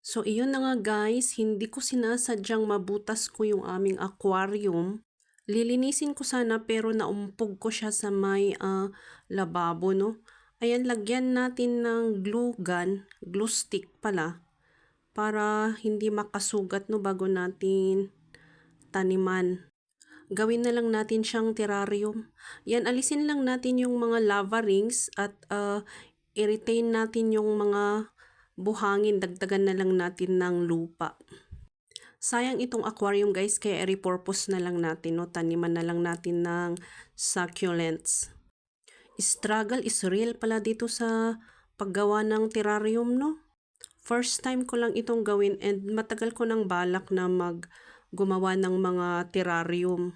So iyon na nga guys, hindi ko sinasadyang mabutas ko yung aming aquarium. Lilinisin ko sana pero naumpog ko siya sa may lababo, no. Ayan, lagyan natin ng glue gun, glue stick pala, para hindi makasugat, no, bago natin taniman. Gawin na lang natin siyang terrarium. Yan, alisin lang natin yung mga lava rings at i-retain natin yung mga buhangin. Dagdagan na lang natin ng lupa. Sayang itong aquarium guys, kaya i-repurpose na lang natin, no? Taniman na lang natin ng succulents. Struggle is real pala dito sa paggawa ng terrarium, no? First time ko lang itong gawin and matagal ko nang balak na gumawa ng mga terrarium.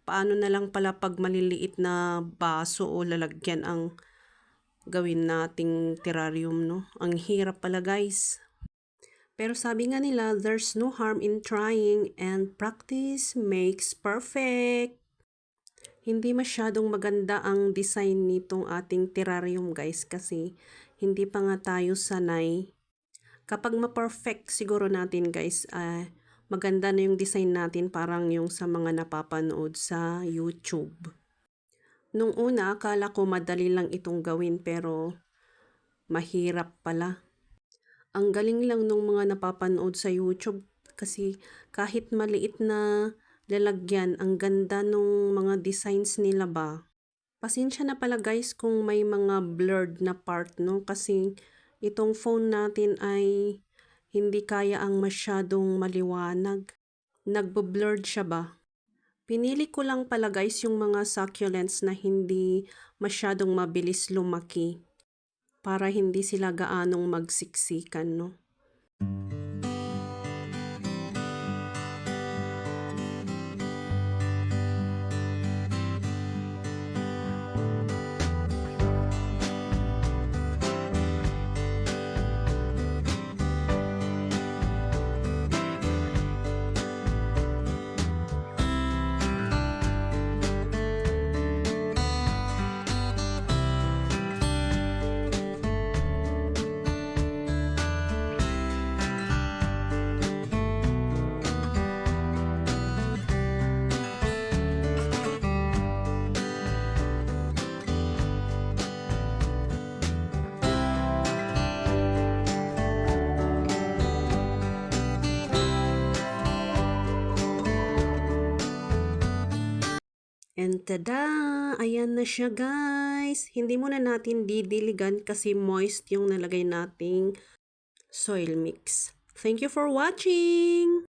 Paano na lang pala pag maliliit na baso o lalagyan ang gawin nating terrarium, no? Ang hirap pala guys. Pero sabi nga nila, there's no harm in trying and practice makes perfect. Hindi masyadong maganda ang design nitong ating terrarium guys kasi hindi pa nga tayo sanay. Kapag ma-perfect siguro natin guys, maganda na yung design natin, parang yung sa mga napapanood sa YouTube. Nung una, akala ko madali lang itong gawin pero mahirap pala. Ang galing lang nung mga napapanood sa YouTube kasi kahit maliit na lalagyan, ang ganda nung mga designs nila ba. Pasensya na pala guys kung may mga blurred na part, no, kasi itong phone natin ay hindi kaya ang masyadong maliwanag. Nagbo-blurred siya ba? Pinili ko lang pala guys yung mga succulents na hindi masyadong mabilis lumaki para hindi sila gaanong magsiksikan, no? And tada! Ayan na siya guys. Hindi muna natin didiligan kasi moist yung nalagay nating soil mix. Thank you for watching!